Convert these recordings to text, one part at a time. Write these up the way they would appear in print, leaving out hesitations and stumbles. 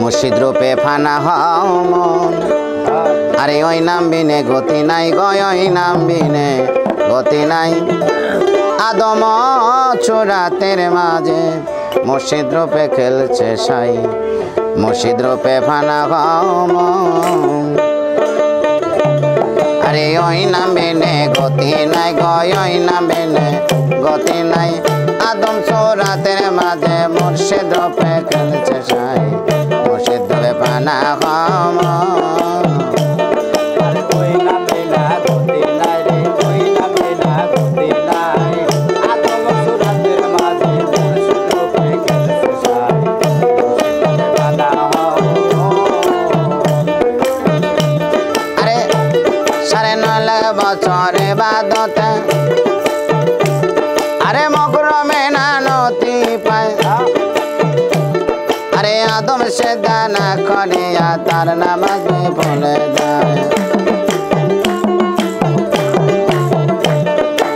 মুর্শিদ রূপে ফানা হও মন আরে ওই নাম বিনে গতি নাই গয় ওই নাম বিনে গতি নাই আদম চূড়াতের মাঝে মুর্শিদ রূপে খেলছে সাই মুর্শিদ রূপে ফানা হও মন আরে ওই নাম বিনে গতি নাই গয় ওই নাম বিনে গতি নাই আদম চূড়াতের মাঝে মুর্শিদ রূপে খেলছে সাই মুর্শিদ রূপে ফানা হও মন বছরে বাদতে আরে মকরমে না নতি পায় আরে আদম সে দানা করিয়া তার নামাজ ভুলে যায়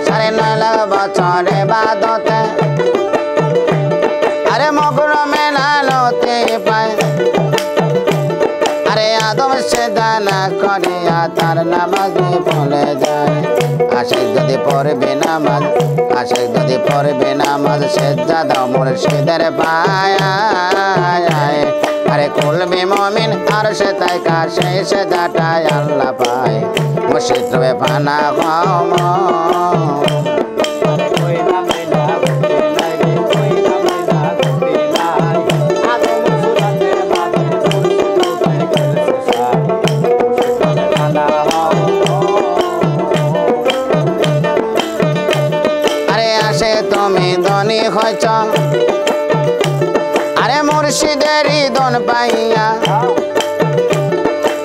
সাড়ে 9 লাখ বছরে বাদতে আরে মকরমে না নতি পায় আরে আদম সে দানা করিয়া তার নামাজ ভুলে যায় আশিক যদি পড়বে নামাজ আশিক যদি পড়বে নামাজ সেজদা মুর্শিদের পায় আরে কুলবে মুমিন আর সে তাই কাছে সেজদাটায় আল্লাহ পায় মুর্শিদ রূপে ফানা হও মন তুমি ধনী হয়েছ আরে মুর্শিদের দন পাইয়া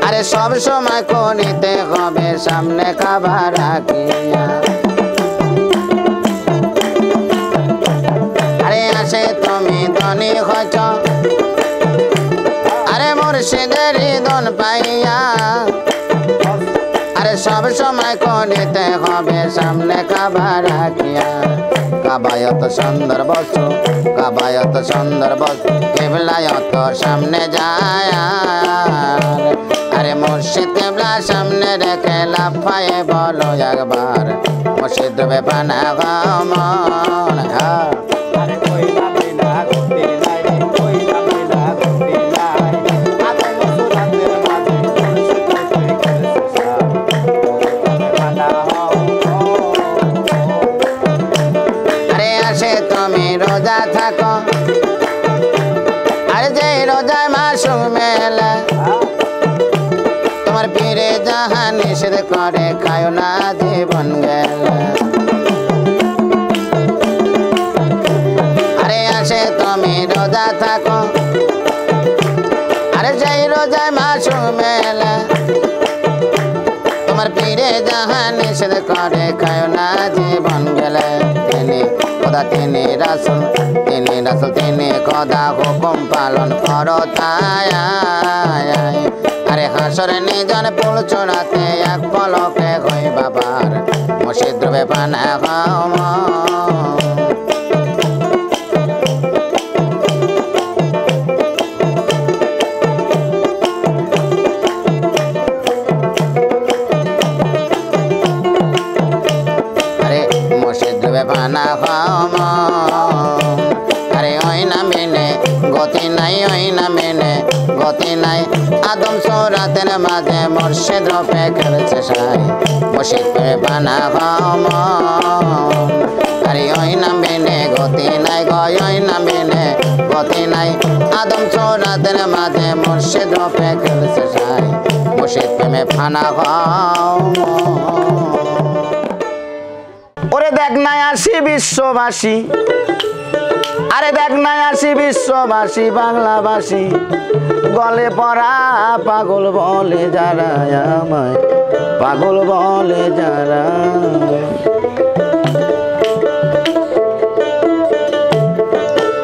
আরে সব সময় করিতে হবে সামনে খাবার রাখিয়া আরে আসে তুমি ধনী হয়েছ আরে মুর্শিদের দন পাইয়া আরে সব সময় করিতে হবে সামনে খাবার রাখিয়া কাবায়ত সুন্দর বস্তু কাবায়ত সুন্দর বস্তু কেবলায়ত সামনে যায় আরে মুর্শিদ কেবলা সামনে রেখে লাফায়ে বলো একবার মুর্শিদ রূপে ফানা হও মন তুমি রোজা থাকো আর যে রোজা মাসুম মেলা তোমার পীরে যাহা নিষেধ করে খায় না জীবন গেল আরে আসে তুমি রোজা থাকো আর যে রোজা মাসুম মেলা তোমার পীরে যাহা নিষেধ করে খায় না জীবন গেলে তিনি রাসূল তিনি খোদা হুকুম পালন করো তাই আরে হাসরে নিজন পুল চড়াতে এক পলকে হই বাবার মুর্শিদ রূপে ফানা হও মন আরে মুর্শিদ রূপে ফানা হও মন আরে ওই না মেনে গতি নাই ওই না মেনে গতি নাই আদম সৌরাতের মাঝে মুর্শিদ রূপে খেলছে সাই মুর্শিদ রূপে ফানা হও মন আরে ওই না মেনে গতি নাই গয় ওই না মেনে গতি নাই আদম সৌরাতের মাঝে মুর্শিদ রূপে খেলছে সাই মুর্শিদ প্রেমে ফানা হও মন ওরে দেখ নাই আসি বিশ্ববাসী আরে দেখ নাই আসি বিশ্ববাসী বাংলাবাসী গলে পড়া পাগল বলে যারা আমায় পাগল বলে যারা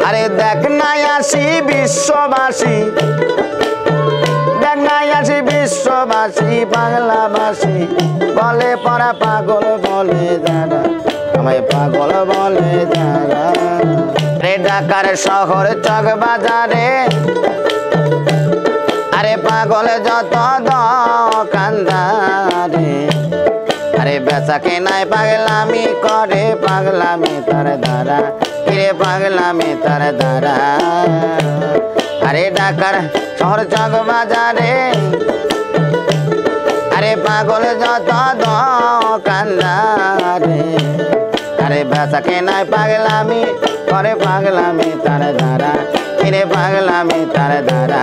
আরে দেখ নাই আসি বিশ্ববাসী দেখ নাই আসি বিশ্ববাসী বাংলাবাসী গলে পড়া পাগল বলে যারা আমায় পাগল বলে যারা রে ঢাকার শহর চক বাজারে পাগল যত দোকানদারে আরে বেচা কেনায় পাগলামি করে পাগলামি তার দ্বারা কিরে পাগলামি তার দ্বারা আরে ঢাকার শহর চক বাজারে আরে পাগল যত দোকানদারে আরে বেচা কেনায় পাগলামি করে পাগলামি তার দ্বারা কিরে পাগলামি তার দ্বারা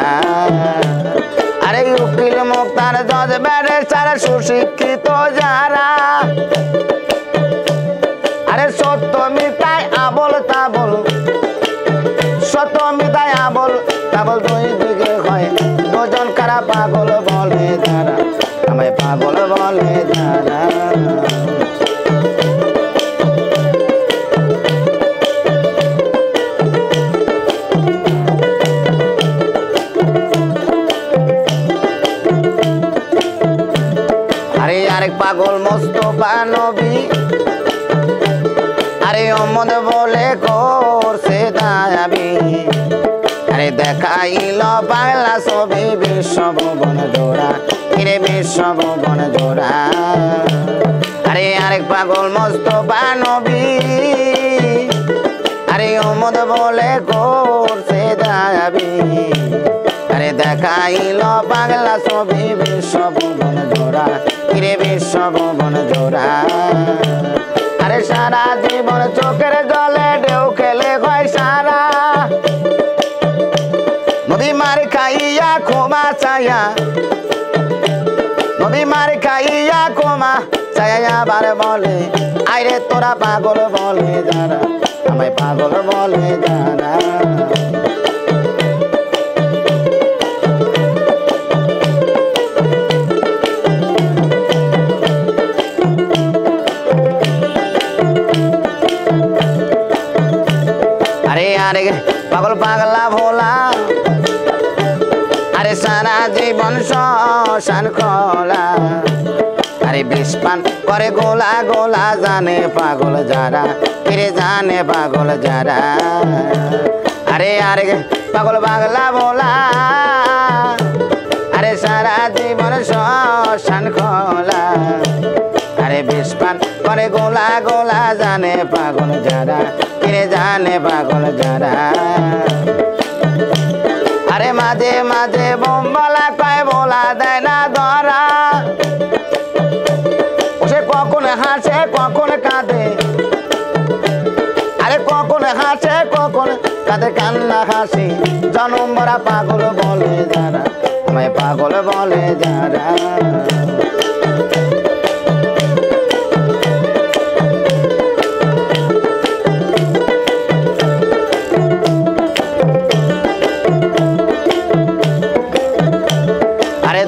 আরে উকিল মুক্তার জজ ব্যারিস্টার সুশিক্ষিত যারা আরে সত্য মিথ্যায় আবল তাবল সত্য মিথ্যায় আবল তাবল দুই দিকে হয় দুজন কারা পাগল বলে যারা আমায় পাগল বলে যারা আরেক পাগল মোস্তফা নবী আরে অমদ বলে করছে দাবি আরে দেখাইল বাংলা ছবি বিশ্বভুবন জোড়া কিরে বিশ্বভুবন জোড়া আরে আরেক পাগল মোস্তফা নবী আরে অমদ বলে করছে দাবি আরে দেখাইল বাংলা ছবি বিশ্বভুবন জোড়া কিরে বিশ্বভুবন জোড়া আরে সারা জীবন চোখের জলে ঢেউ খেলে হয় সারা নদী মার খাইয়া ক্ষমা চাইয়া নদী মার খাইয়া ক্ষমা চাইয়া আবার বলে আইরে তোরা পাগল বলে যারা আমায় পাগল বলে যারা আরে পাগল পাগলা ভোলা আরে সারা জীবন শ্মশান খোলা আরে বিষপান করে গোলা গোলা জানে পাগল যারা ফিরে জানে পাগল যারা আরে আরে পাগল পাগলা ভোলা আরে সারা জীবন শ্মশান খোলা আরে বিষপান করে গোলা গোলা জানে পাগল যারা কিরে জানে পাগল যারা আরে মাঝে মাঝে বোমবালা কয় বলা দেয় না ধরা সে কখন হাসে কখন কাঁদে আরে কখন হাসে কখন কাঁদে কান্না হাসি জনম ভরা পাগল বলে যারা আমায় পাগল বলে যারা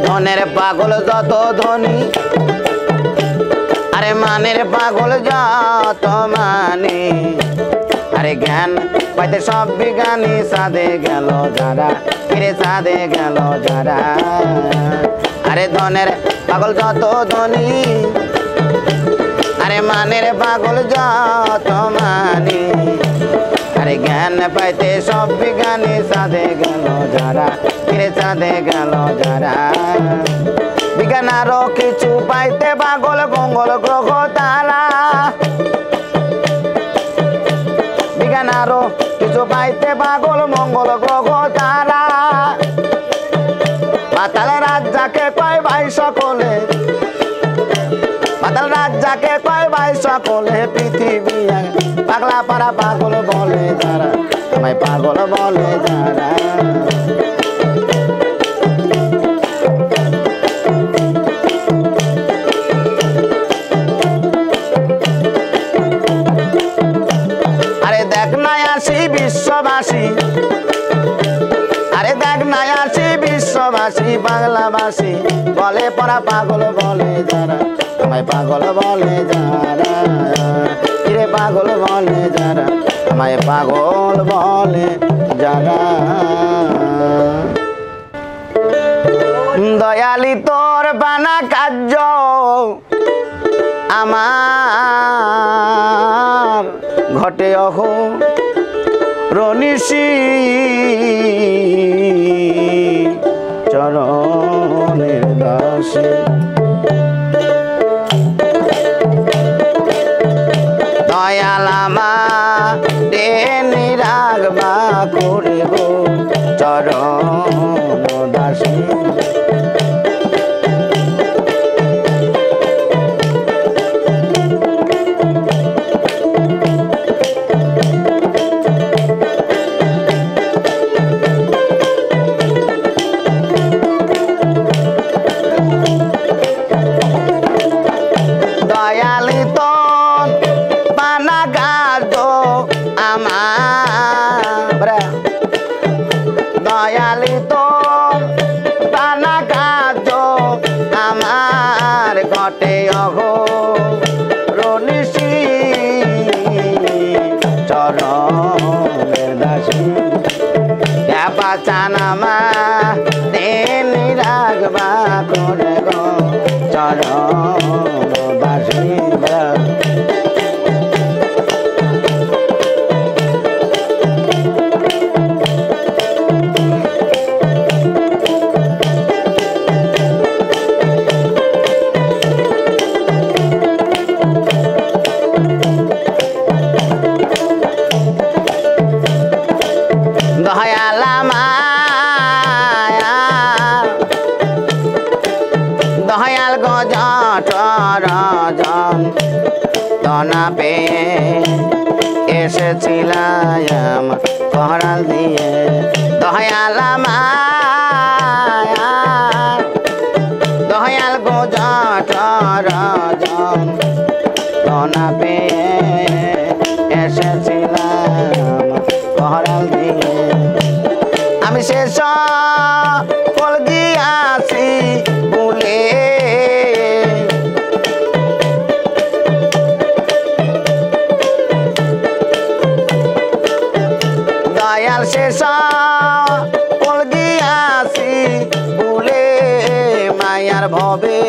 ধনের পাগল যত ধনী আরে মানের পাগল যত মানে আরে জ্ঞান পাইতে সব বিজ্ঞানী সাধে গেল যারা ফিরে সাধে গেল যারা আরে ধনের পাগল যত ধনী আরে মানের পাগল যত মানে আরে জ্ঞান পাইতে সব বিজ্ঞানী সাধে গেল যারা ফিরে সাধে গেল যারা বিজ্ঞান আরো কিছু পাইতে পাগল মঙ্গল গ্রহ তারা বিজ্ঞান আরো কিছু পাইতে পাগল মঙ্গল গ্রহ তারা পাতাল রাজ্জাকে কয় ভাই সকলে পাতাল রাজ্জাকে কয় ভাই সকলে পৃথিবী পাগলা পারা পাগল বলে যারা আমায় পাগল বলে যারা আরে দেখ নাই আসি বিশ্ববাসী আরে দেখ নাই আসি বিশ্ববাসী বাংলাবাসী বলে পরা পাগল বলে যারা আমায় পাগল বলে যারা কিরে পাগল বলে যারা আমায় পাগল বলে যারা দয়ালি তোর বানা কার্য আমার ঘটে অহ রনিশি চরণ খুশি দয়াল আমারে নিরাগবা করে গো চরণ দাসী দয়ালি তোর টানা কাজ আমার ঘটে অঘো রনিশি চরণের দাসী পাচানামা তেনি রাগবা করে গো চরণ দাসী দয়াল গজটরজন দনা পেয়ে এসেছিলাম করাল দিয়ে দয়াল দয়াল গজটরজন দনা পেয়ে এসেছিলাম করাল দিয়ে আমি শেষ ফল গিয়াছি বলে দয়াল শেষ ফল গিয়াছি বলে মায়ার ভবে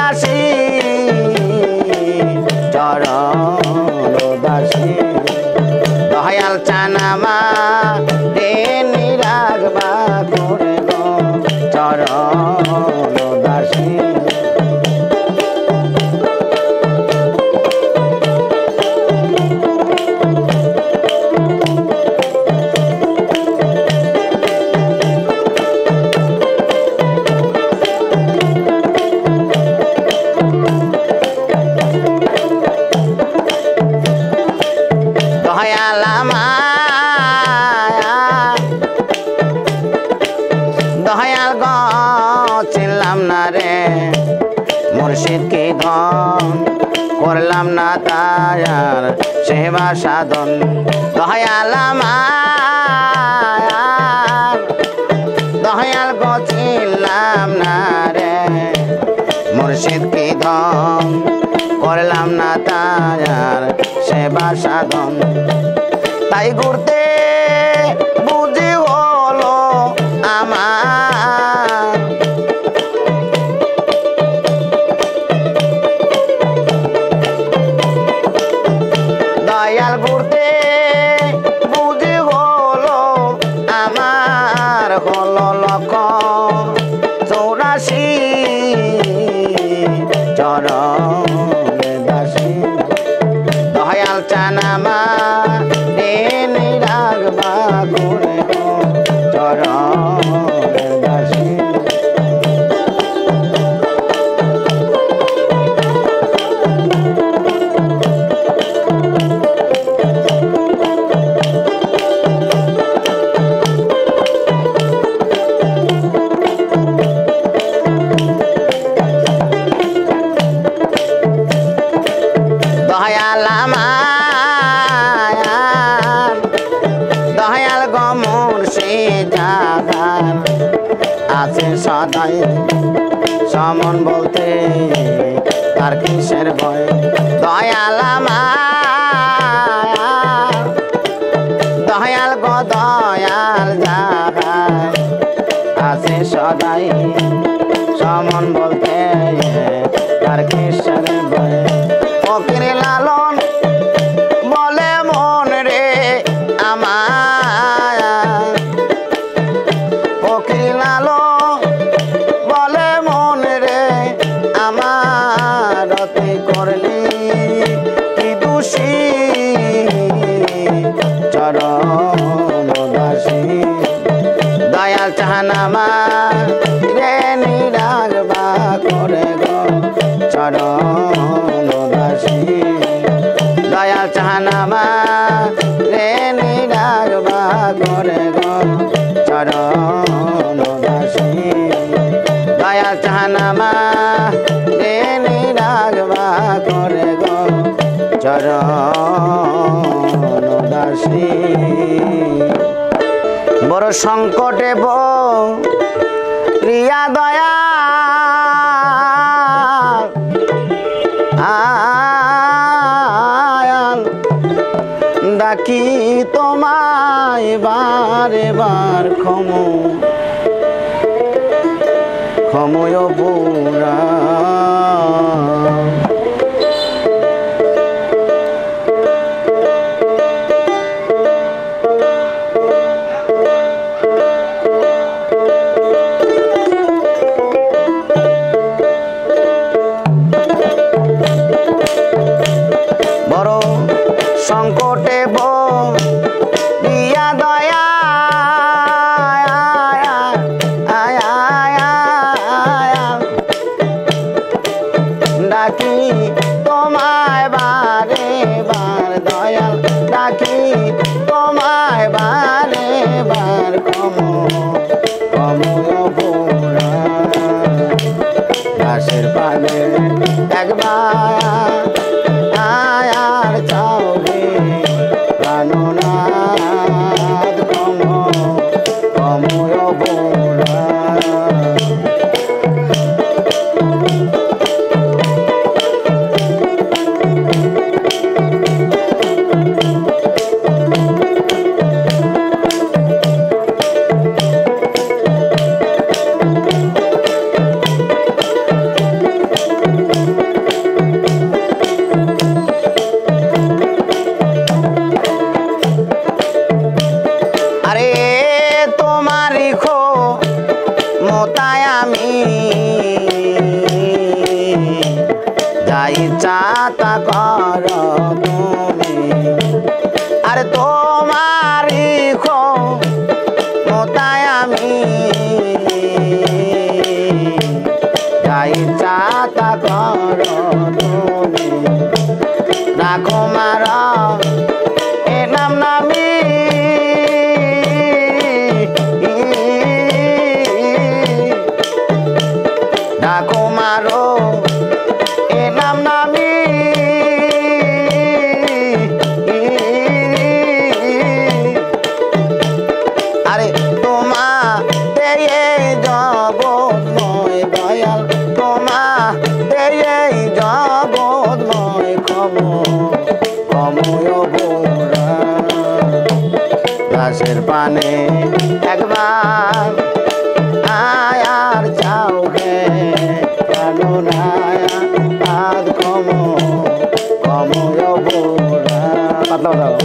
আসি চরণ দাসী দয়াল চানামা তেনি রাগবা করে গো চরণ দাসী দয়াল গো চিনলাম না রে মুর্শিদ কি ধন করলাম না তার সেবা সাধন দয়াল দয়াল গো চিনলাম না রে মুর্শিদ কি ধন করলাম না তার সেবা সাধন তাই ঘুরতে বুঝি হলো আমার দয়াল ঘুরতে বুঝি হলো আমার হলো লক্ষ 84 চরণ দাসী দয়াল চানামা তেনি রাগবা করে গো চরণ দাসী দয়াল গো মুর্শিদ আছে সদাই সমন বলতে তার কিসের ভয় দয়াল দয়াল গো দয়াল আছে সদাই সমন বলতে তার কিসের ভয় ফকির লালন বলে মন রে আমার ফকির লালন বলে জাহানামা রে নিরাগবা করে গো চরণ দাসী দয়াল জাহানামা রে নিরাগবা করে গো চরণ দাসী দয়াল জাহানামা রে নিরাগবা করে গো চরণ দাসী বড় সংকটে প্রিয়া দয়া ডাকি তোমায় বারে বার ক্ষময় পুরা সংকটে দিয়া দয়া ডাকি তোমায় বারে বার দয়াল ডাকি তোমায় বারে বার ক্ষময় দাসের পানে একবার আয়ার চাও হে প্রাণনাথ ক্ষময় বোরা চাতা কর তুমি আর তোমারি ক্ষমতায় আমি যাই চাতা কর তুমি রাখো মার এ নাম নামি ডাকো মারো নাম নামি আরে তোমা দেয়ে জগৎময় দয়াল তোমা দেয়ে জগৎময় ক্ষময় বোরা দাসের পানে একবার আয়ার চাও হে প্রাণনায়া ক্ষময় বোরা পাতলা দাও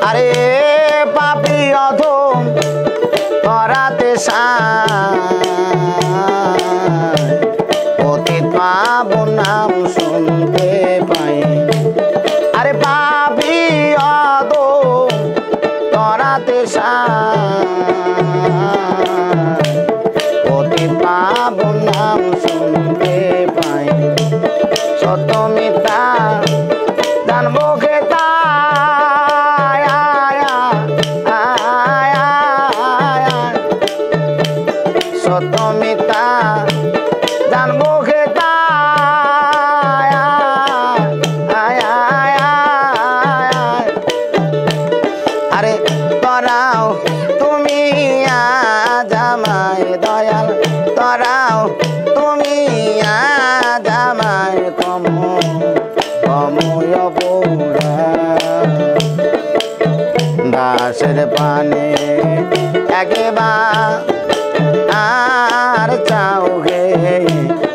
আরে পাপি অধম করাতে অতীত পাবন নাম শুনতে পাই আরে পাপি অধম করাতে অতীত পাবন নাম শুনতে পাই সত্য মিথ্যা জানবো খেতা সত্য মিথ্যা জানবো খেতা আরে তরাও তুমি জামাই দয়াল তরাও তুমি জামাই ক্ষময় বোরা দাসের পানে একেবার আর চাও গে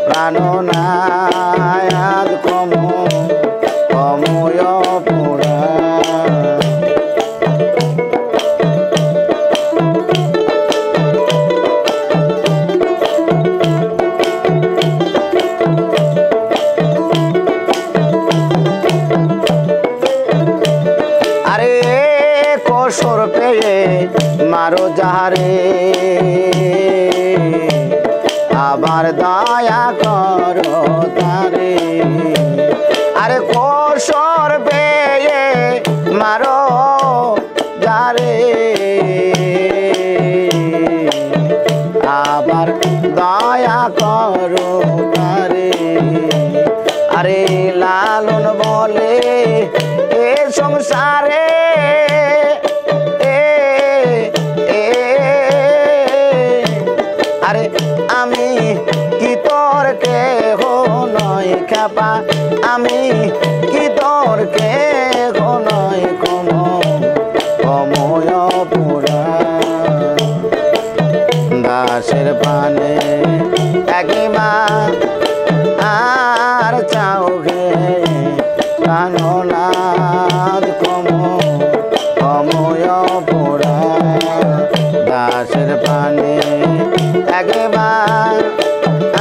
প্রাণনাথ ক্ষময় পুরা আবার দয়া করো তারে আরে কোসর পেয়ে মারো যারে আবার দয়া করো তারে আরে লালন বলে এ সংসারে আরে আমি কি তোর কেহ নয় খেপা আমি কি তোর কেহ নয় কময় পুরা দাসের পানে একবার আর চাও গে কাননাদ কময় পুরা দাসের পানে একবার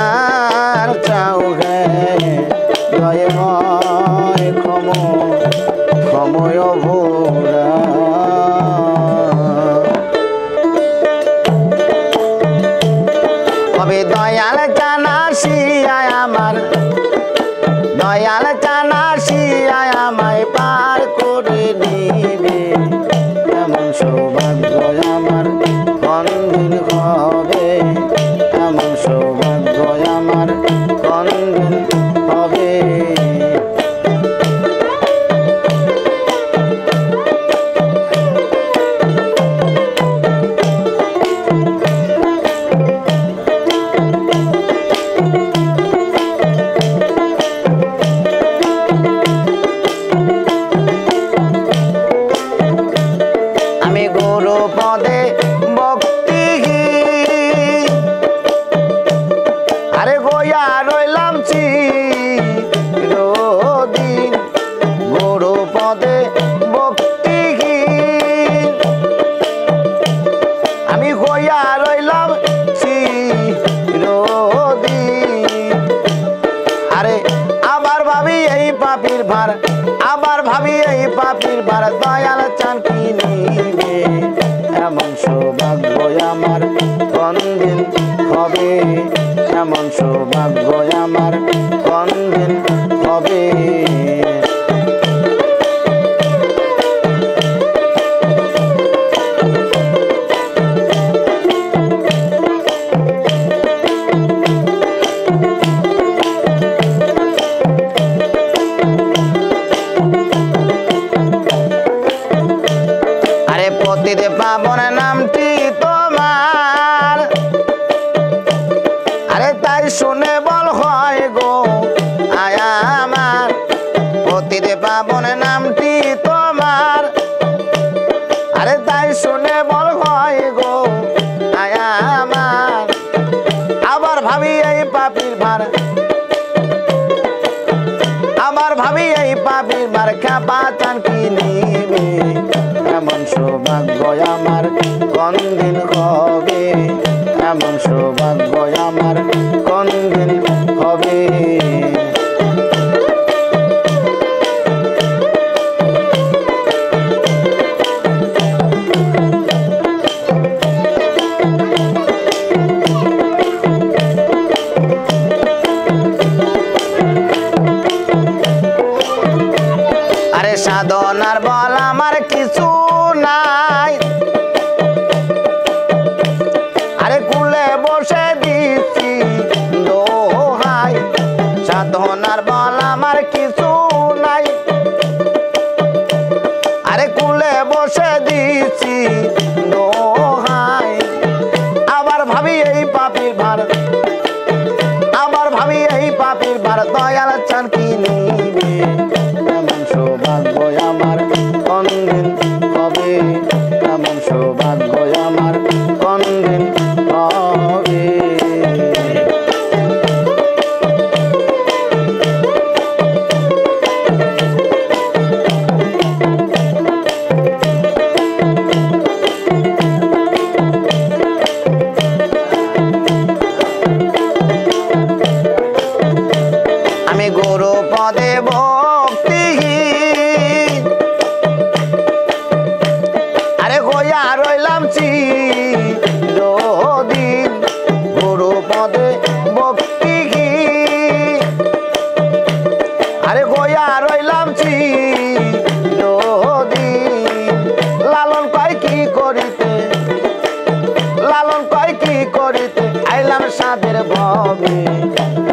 আর চাও গে দয়ময় কময় পুরা কবে দয়াল জানাসিয়ায় আমার দয়াল জানাসিয়ায় আমায় পার করে নিবে এমন সৌভাগ্য আমার কোনদিন হবে এমন সৌভাগ্য আমার কোনদিন হবে পদে ভক্তি আরে গোয়া রইলাম চিরদিন গুরু পদে ভক্তি আমি গোয়া রইলাম চিরদিন আরে আবার ভাবি এই পাপির ভার আবার ভাবি এই পাপির ভার দয়াল চান কি নিবে এমন সৌভাগ্য আমার কোনদিন হবে এমন সৌভাগ্য আমার কোনদিন হবে পতিতে পাবন নামটি তোমার আরে তাই শুনে বল হয় গো আয়া আমার পতিতে পাবন নামটি তোমার আরে তাই শুনে বল হয় গো আয়া আমার আবার ভাবি এই পাপির ভার আবার ভাবি এই পাপির ভার খেপা চান কি নিবে এমন সৌভাগ্য আমার কোনদিন হবে এমন সৌভাগ্য আমার কোনদিন হবে আরে সাধনার বল আমার কিছু নাই আরে কুলে বসে দিচ্ছি দোহাই সাধনার বল আমার কিছু নাই আরে কুলে বসে দিচ্ছি দোহাই আবার ভাবি এই পাপির ভার আবার ভাবি এই পাপির ভার দয়াল চান কি নিবে এমন সৌভাগ্য আমার কোনদিন হবে এমন সৌভাগ্য আমার কোনদিন হবে আমি গুরু হবে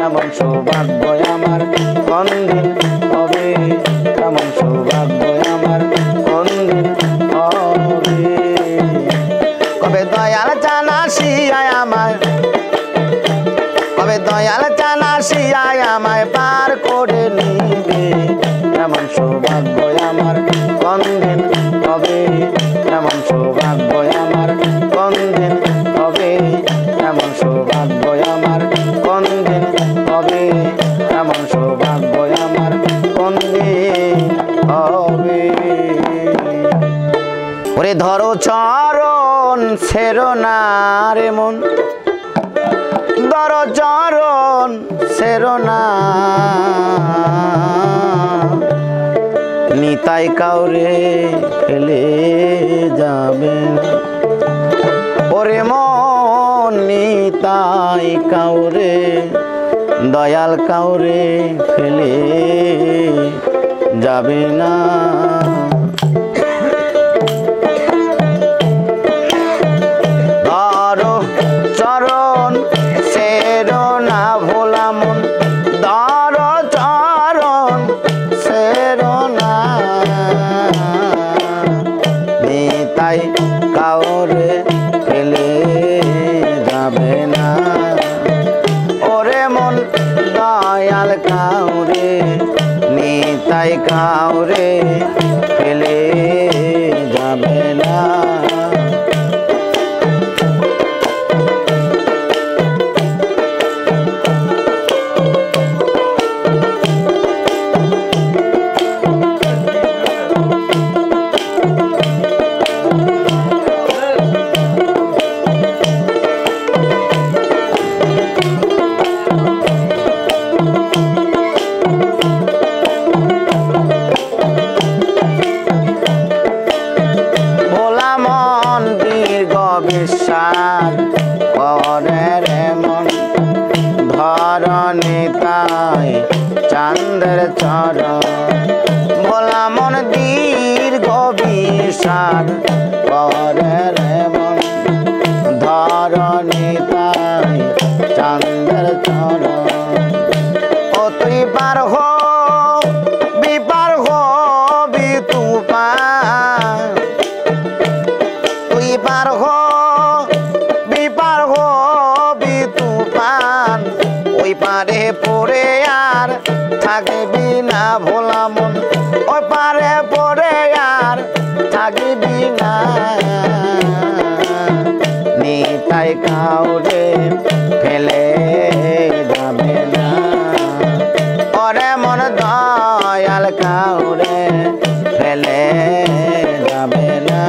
এমন সৌভাগ্য আমার কোন দিন হবে এমন সৌভাগ্য আমার কোন দিন হবে কবে দয়াল চান আসিয়ায় আমায় কবে দয়াল চান আসিয়ায় আমায় পার করে নিবে এমন সৌভাগ্য আমার কোন দিন হবে এমন সৌভাগ্য আমার কোন দিন হবে এমন সৌভাগ্য আমার কোন দিন হবে এমন সৌভাগ্য আমার কোন দিন হবে ওরে ধরো চরণ ছেড়ো না রে মন ধরো চরণ ছেড়ো না নিতাই কাউরে ফেলে যাবে ওরে মন নিতাই কাউরে দয়াল কাউরে ফেলে যাবে না ধরো চরণ ছেড়ো না ভোলা মন ধরো চরণ ছেড়ো না নিতাই কাউরে ফেলে যাবে না ওরে মন দয়াল কাউরে নিতাই কাউরে ফেলে যাবে না বিশ্বাস করে রে মন ধরণী তাই চাঁদের চরণ ভোলা মন দীর্ঘ বিশ্বাস করে রে মন ধরণী তাই চাঁদের চরণ ও তুই পার হো বিপার হো বি তু তুই পার হো বিপার হো বি তুফান ওই পারে পড়ে আর থাকবি না ভোলা মন ওই পারে পড়ে আর থাকবি না নিতাই কাউরে ফেলে যাবে না ওরে মন দয়াল কাউরে ফেলে যাবে না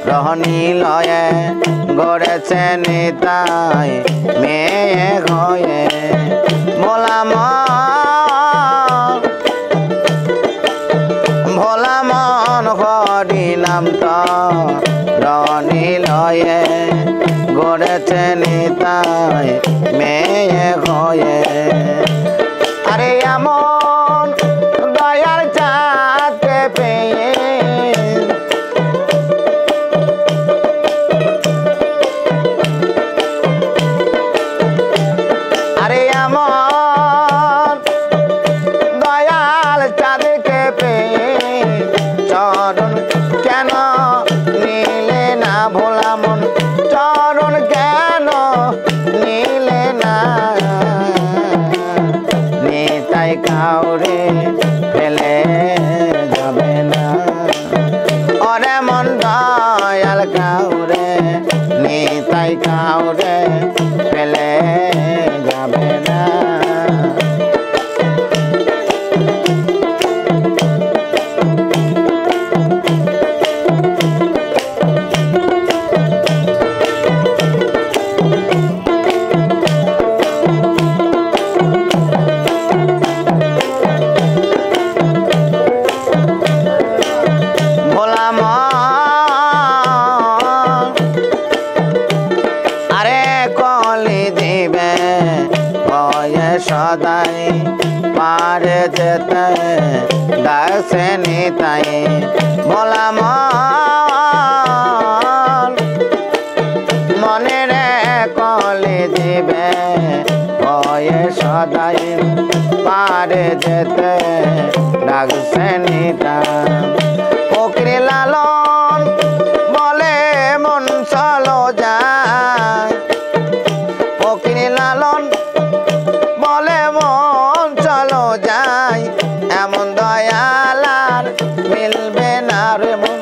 রহনী লয়ে গড়েছে নিতাই মেয়ে হয়ে ভোলাম ভোলামন হরি নাম তো রহনী লয়ে গড়েছে নিতাই মেয়ে হয়ে আরে এমন দয়ার চাঁদকে পেয়ে কাউরে ফেলে যাবে না ওরে মন দয়াল কাউরে নিতাই কাউরে ফেলে যাবে না যেতে ডাকছে নিতাই ভোলা মনে রে কলি দিবে ভয়ে সদাই পারে যেতে ডাকছে নিতাই ফকির লালন বলে মন চলো যায় ফকির লালন বলে মন চলো যাই এমন দয়াল আর মিলবে না রে মন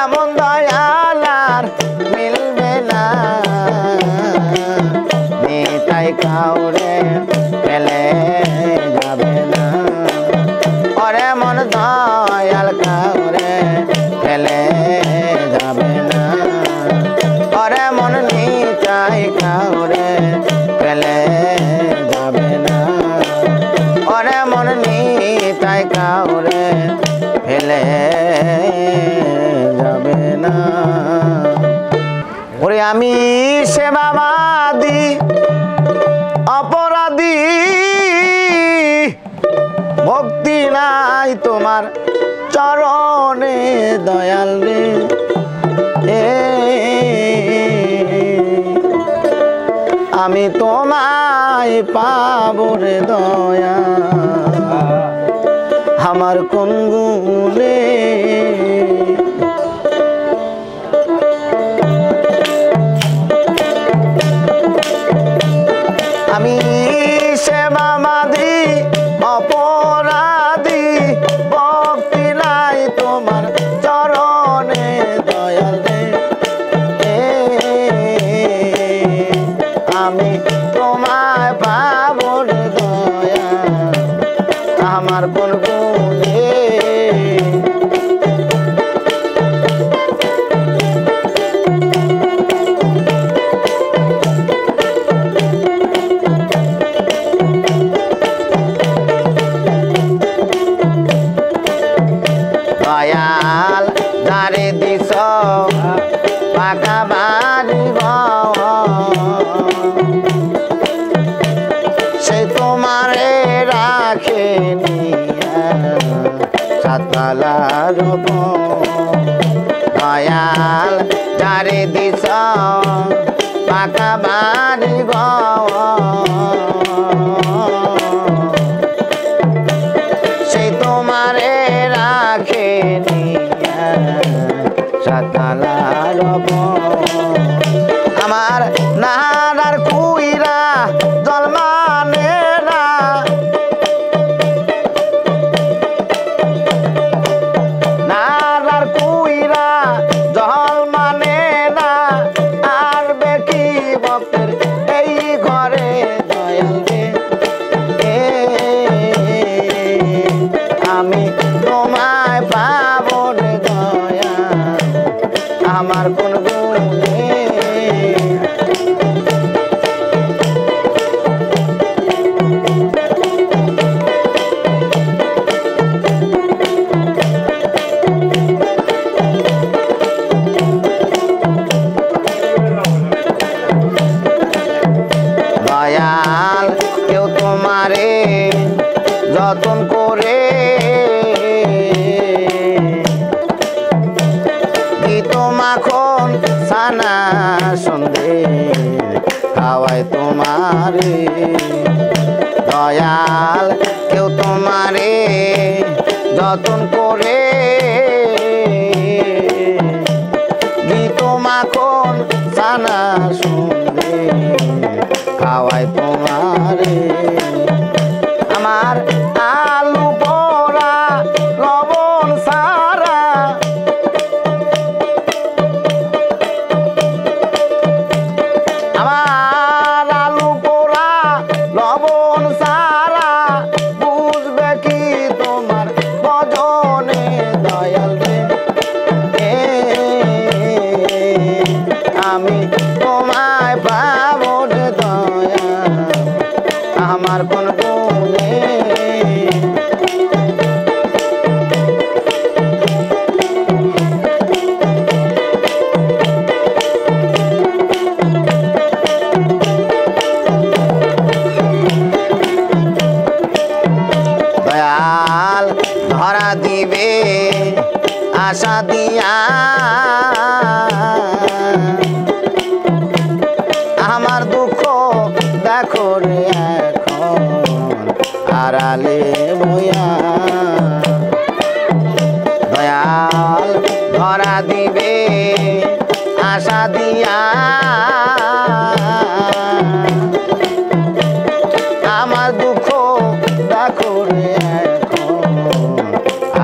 এমন দয়াল আর মিলবে না নিতাই কাউরে ফেলে যাবে না ওরে মন দয়াল কাউরে ফেলে যাবে না ওরে মন নিতাই কাউরে ফেলে যাবে না ওরে মন নিতাই কাউরে ফেলে যাবে না ওরে আমি সেবাবাদী অপরাধী ভক্তি নাই তোমার চরণে দয়াল রে আমি তোমায় পাবো রে দয়া আমার কোন গুণে আমি সেবাবাদী অপরাধী ভক্তি নাই তোমার চরণে দয়াল রে আমি তোমায় পাবো রে দয়া আমার কোন গুণে দয়াল যারে দিছ পাকা বাড়ি সে তোমারে রাখে সাতলার দয়াল যারে দিছ পাকা বাড়ি সে তোমারে রাখে সাতলার আমার নাহার কুইরা জলমানে না নাহার কুইরা জল মানে না আর বেকি ভক্তের এই ঘরে দয়াল রে আমি তোমায় পাবো রে দয়া আমার কোন গুণে দয়াল কেউ তোমারে যতন করে মাখন সানা সন্দেহ খাওয়ায় তোমারে দয়াল কেউ তোমারে যতন করে গীত মাখন সানা সন্দেহ খাওয়ায় তোমারে আমার আলু পোড়া লবণ সারা আমার আলু পোড়া লবণ সারা বুঝবে কি তোমার ভজনে দিবে আশা দিয়া আমার দুঃখ দেখো রে এখন আড়ালে বইয়া দয়াল ধরা দিবে আশা দিয়া আমার দুঃখ দেখো রে এখন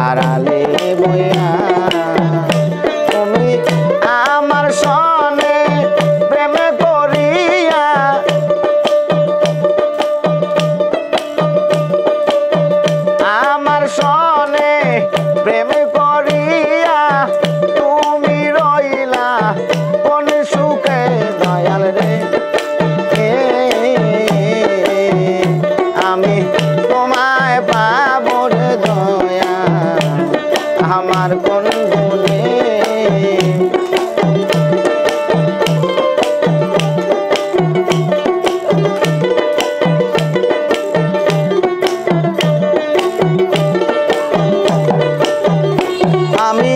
আড়ালে বইয়া তুমি আমার সনে প্রেম করিয়া আমার সনে প্রেম করিয়া তুমি রইলা কোন সুখে দয়াল রে আমি তোমায় পাবো রে দয়া আমার কোন গুণে আমি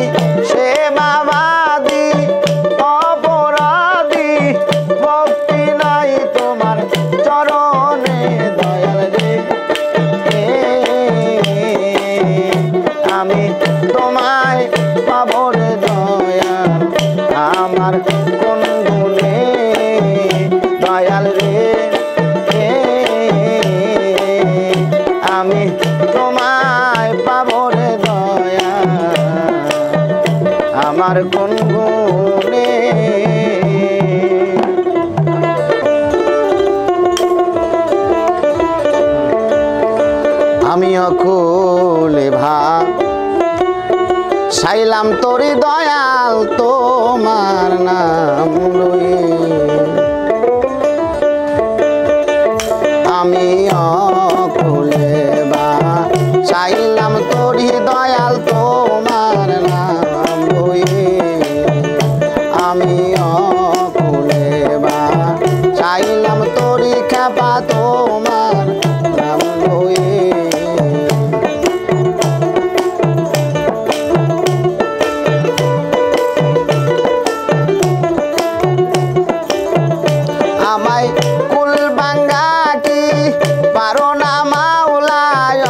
সে বাবাদি অপরাধী ভক্তি নাই তোমার চরণে দয়াল রে আমি তোমায় পাবো রে দয়া আমার কোন গুণে দয়াল রে আমি তোমায় পাবো রে দয়া আমার কোন গুণে আমি অকুলে ভাব চাইলাম তোরি দয়াল তোমার নাম লই আমি অকুলে বা চাইলাম তোরি দয়াল তোমার নাম লই আমি অকুলে বা চাইলাম তোরি খেপা তোমার নাম লই আমায় কুল বাঙ্গা কি পারো না মাওলায়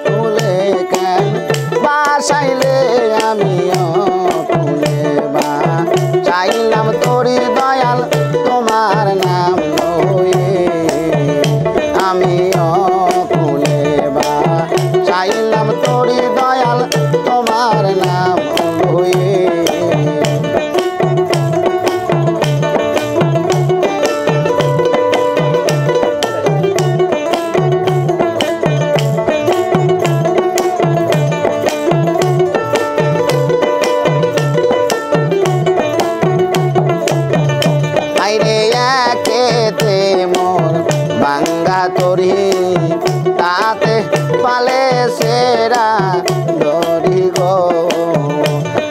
কুলে কেন বাসাইলে আমি কুলে বা চাইলাম তোরি দয়াল তোমার নাম লয়ে আমি কুলে বা চাইলাম তোরি দয়াল তোমার নাম লয়ে বাঙ্গা তরি তাতে পালে সেরা দরি গো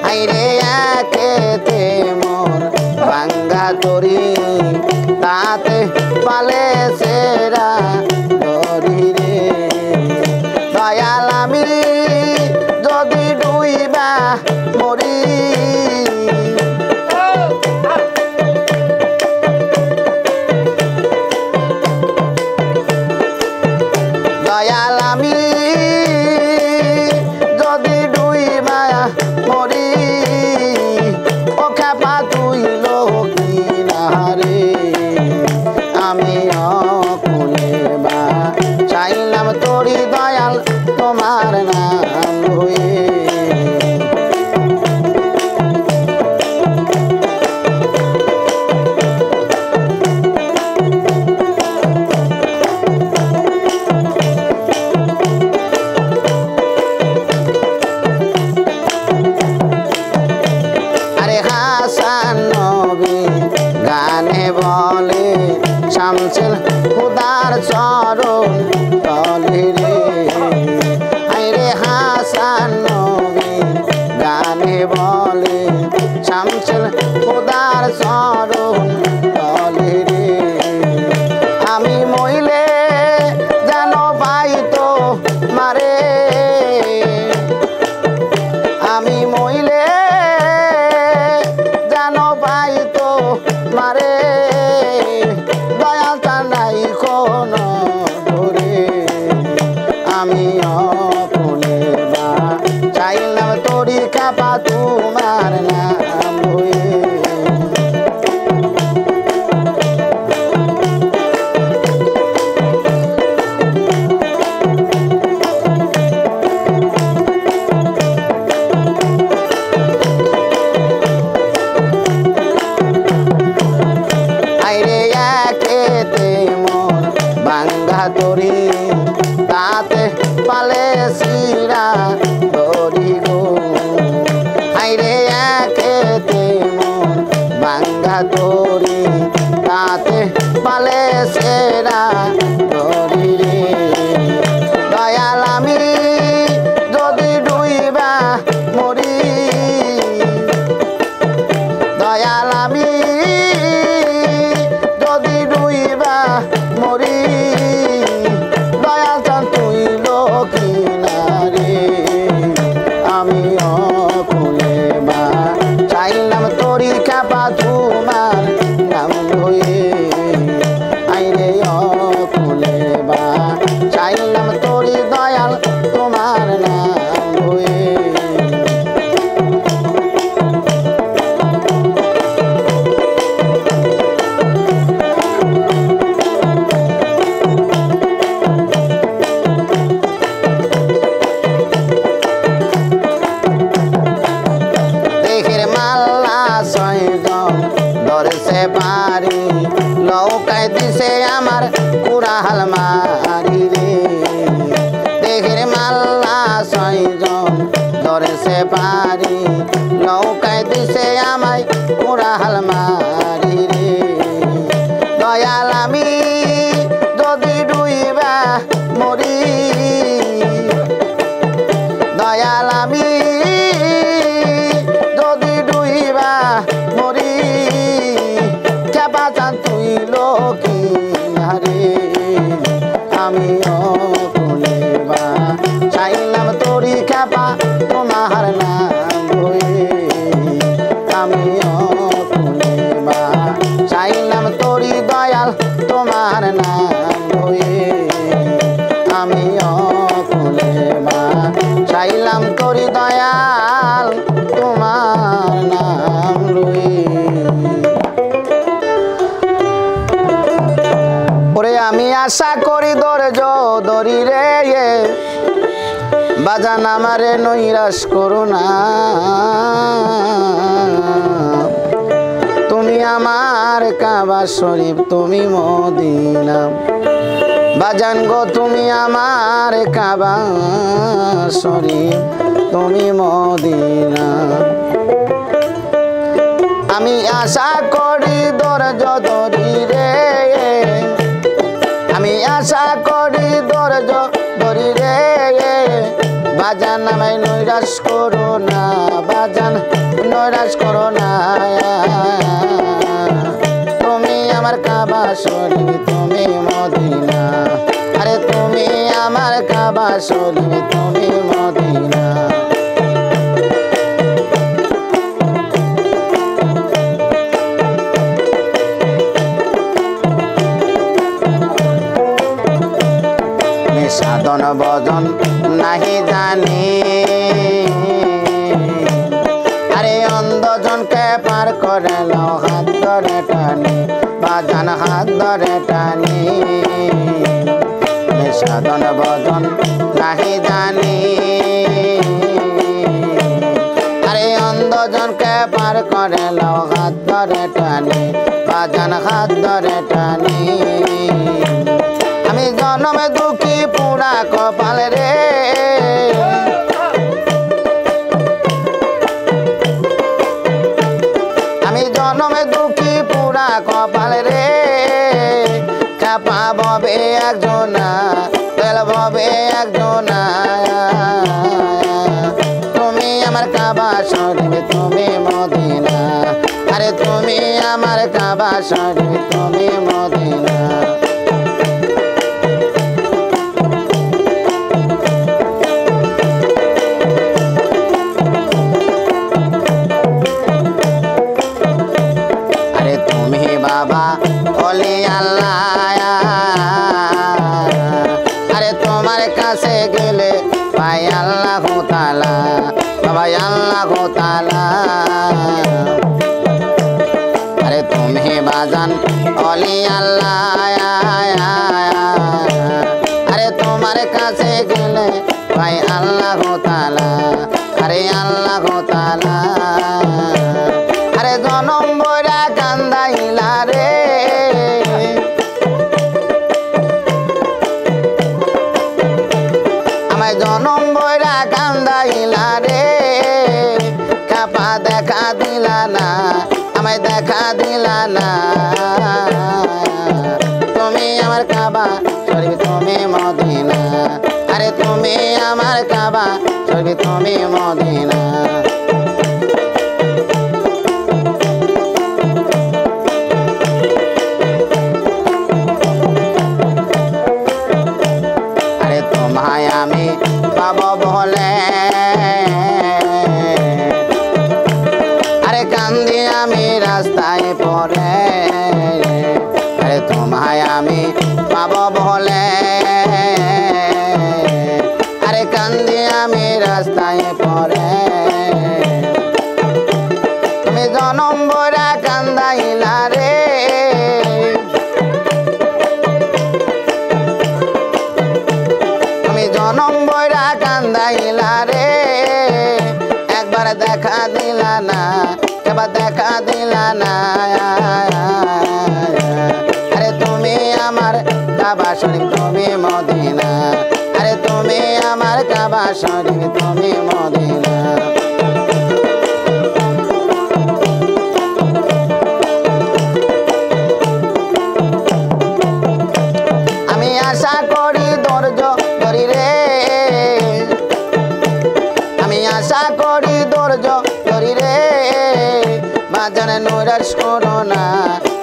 আইরে একেতে মোর বাঙ্গা তরি তাতে পালে সেরা দরি রে দয়াল আমি যদি ডুইবা মরি দয়াল আমি যদি ডুইবা মরি ও খেপা তুই লোকি নারে আমি অকুলে বা চাইলাম তোরি দয়াল তোমার নাম হয়ে গানে বলে শামসুল খুদার চরণ তলে রে আইরে হাসান নবী গানে বলে শামসুল খুদার চরণ তলে রে আমি মইলে জানো পাই তো মারে নৌকায় দিছে আমার কুড়াল মারি রে দেহের মাল্লা ছয়জন ধরেছে পারি নৌকায় দিছে আমায় কুড়াল মারি রে দয়াল আমি যদি ডুইবা মরি দয়াল আমি যদি ডুইবা মরি কেবা জান তুই লোকি হারে আমি অকুলেবা চাইলাম তোরি কেবা তোমার নাম হয়ে আমি অকুলেবা চাইলাম তোরি দয়াল তোমার নাম হয়ে আমি অকুলেবা চাইলাম তোরি দয়াল তোমার নাম লয়ে ওরে আমি আশা করি ধৈর্য ধরি রে বাজান আমারে নৈরাশ করো না তুমি আমার কাবা শরীফ তুমি মদিনা বাজান গো তুমি আমার কাবা শরীফ তুমি মদিনা আমি আশা করি ধৈর্য ধরি রে আমি আশা করি ধৈর্য ধরি রে বাজান আমায় নৈরাশ করো না বাজান নৈরাশ করো না তুমি আমার কাবা শরীফ তুমি মদিনা আরে তুমি আমার কাবা শরীফ তুমি মদিনা সাধন ভজন নাহি জানি আরে অন্ধজনকে পার করে নাও হাত ধরে টানি বাজান হাত ধরে টানি সাধন ভজন নাহি জানি আরে অন্ধজনকে পার করে নাও হাত ধরে টানি বাজান হাত ধরে টানি আমি জন্মে দুঃখী পুরা কপাল রে আমি জন্মে দুঃখী পুরা কপাল রে কাপা ববে একজনা তেল ববে একজনা তুমি আমার কাবা শরীফ তুমি মদিনা আরে তুমি আমার কাবা শরীফ তুমি মদিনা বাবা ওলি আল্লাহ আরে তোমার কাছে গেলে পাই আল্লাহ তাআলা বাবা আল্লাহ তাআলা আরে তুমি বাজান ওলি আল্লাহ আরে তোমার কাছে গেলে পাই আল্লাহ তাআলা আরে আল্লাহ তাআলা আরে জনম বইরা কান্দাইলা রে আমায় জনম বইরা কান্দাইলা রে কাপা দেখা দিলা না আমায় দেখা দিলা না তুমি আমার কাবা শরীফ তুমি মদিনা আরে তুমি আমার কাবা শরীফ তুমি মদিনা আমি পাব বলে আরে কান্দি আমি রাস্তায় পড়ে আরে তোমায় আমি পাব বলে আরে কান্দি আমি রাস্তায় পড়ে তুমি জনম বইরা কান্দাইলা রে জনম বইরা কান্দাইলা রে একবার দেখা দিলা না এবার দেখা দিলা না আরে কাবা শরীফ তুমি মদিনা আরে তুমি আমার কাবা শরীফ তুমি মদিনা আমি আশা করি ধৈর্য ধরি রে আমি আশা করি ধৈর্য ধরি রে বাজারে নৈরাশ করো না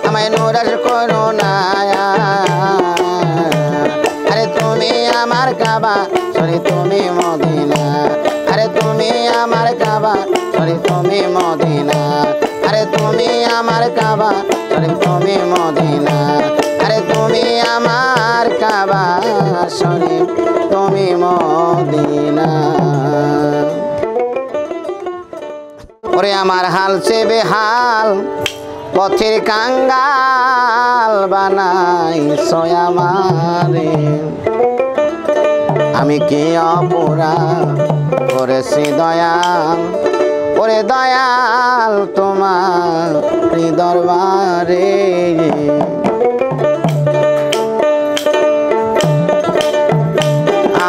আমায় নৈরাশ করো না আরে তুমি আমার কাবা শরীফ তুমি মদিনা আরে তুমি আমার কাবা শরীফ তুমি মদিনা আরে তুমি আমার কাবা শরীফ তুমি মদিনা আরে তুমি আমার কাবা শরীফ তুমি মদিনা ওরে আমার হাল সে বেহাল পথের কাঙ্গাল বানাই সয়ামারে আমি কি অপরাধ করেছি দয়াল ওরে দয়াল তোমার দরবারে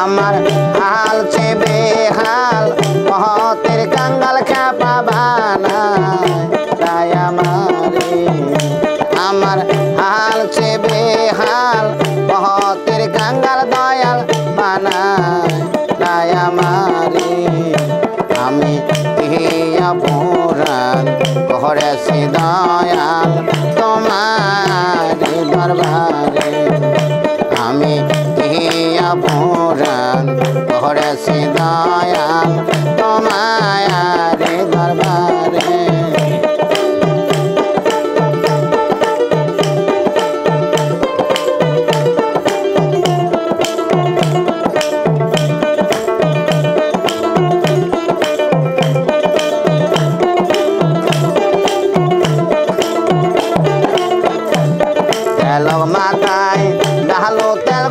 আমার হাল সে বেহাল পথের কাঙ্গাল খাপা বানাই আমারে আমার হাল সে বেহাল পথের কাঙ্গাল দয়াল বানাই আমারে আমি অপরাধ করেছি দয়াল তোমার দরবারে আমি অপরাধ করেছি দয়াল তোমার দরবারে মাথায় ডালো তেল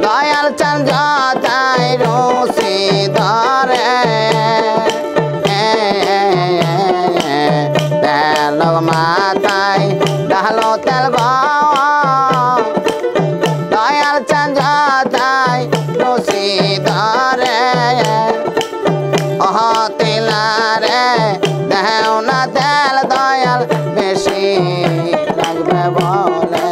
দয়াল চান যাতাই রসি ধরে তেল মাথায় ডালো তেল দয়াল চান যাতাই রসি ধরে তেলারে দেও না তেল দয়াল বেশি লাগবে বলে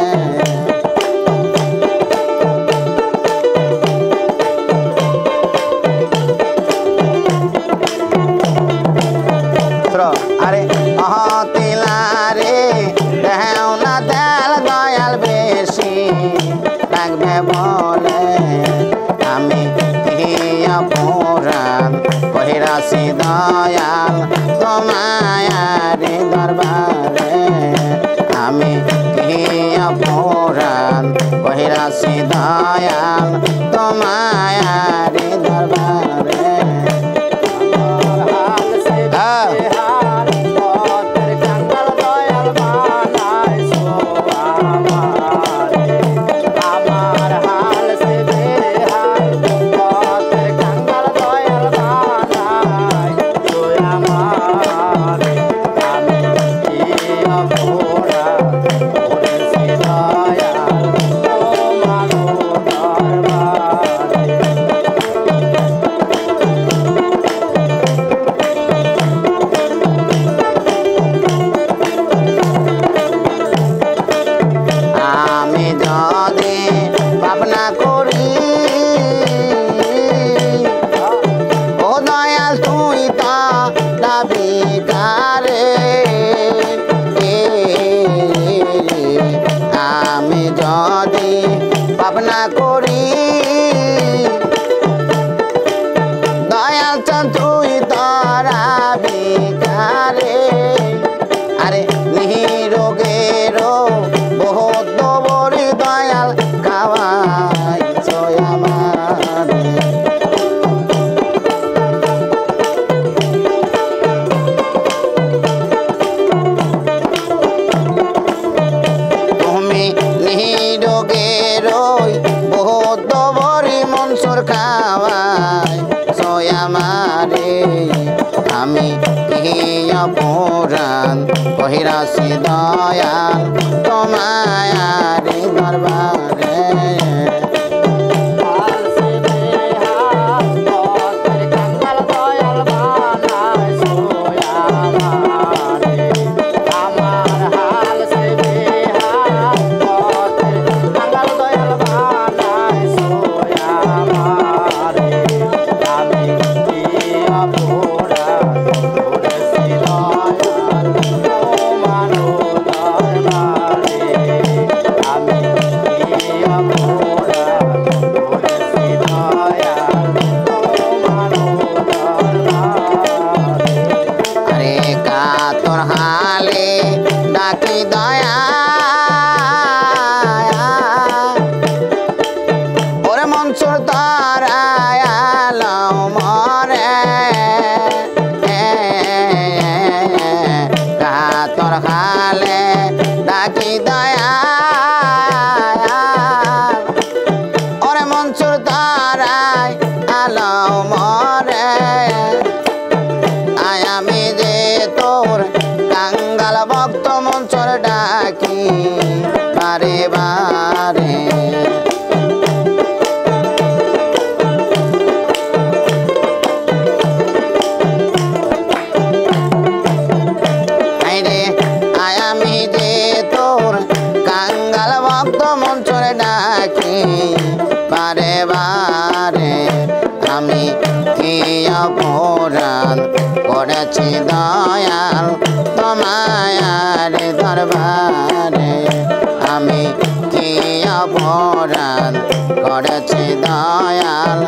আরে তেলারে দেও না তেল দয়াল বেশি লাগবে বলে আমি অপরাধ কহিরাছি দয়াল তোমার দরবারে আমি অপরাধ কহিরাছি দয়াল তোমার দরবারে ভাবনা করি দয়াল চান তুই তারা বিকারে আরে নিরোগের বহুত বড়ি দয়াল খাওয়াই আমার তুমি নিরোগের বহুত বড়ি মনসুর খাওয়াই সয়ামারে আমি অপরাধ অপরাধ কহিরাছি দয়াল তোমায়ারি দরবারে ডাকি দয়া ওরে মনসুর তারায়াল মরে কাতর হালে ডাকি দয়া ওরে মনসুর তারায়াল মরে আমি যে তোর কাঙ্গাল ভক্ত মঞ্চর ডাকি বারে বারে আমি যে তোর কাঙ্গাল ভক্ত মঞ্চর ডাকি বারে বারে আমি কি অপরাধ করেছি দয়াল তোমায়ার দরবারে আমি কি অপরাধ করেছি দয়াল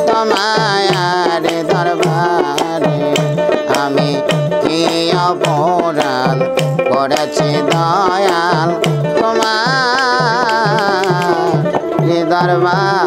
তোমায়ার দরবারে আমি কি অপরাধ করেছি দয়াল তোমার দরবার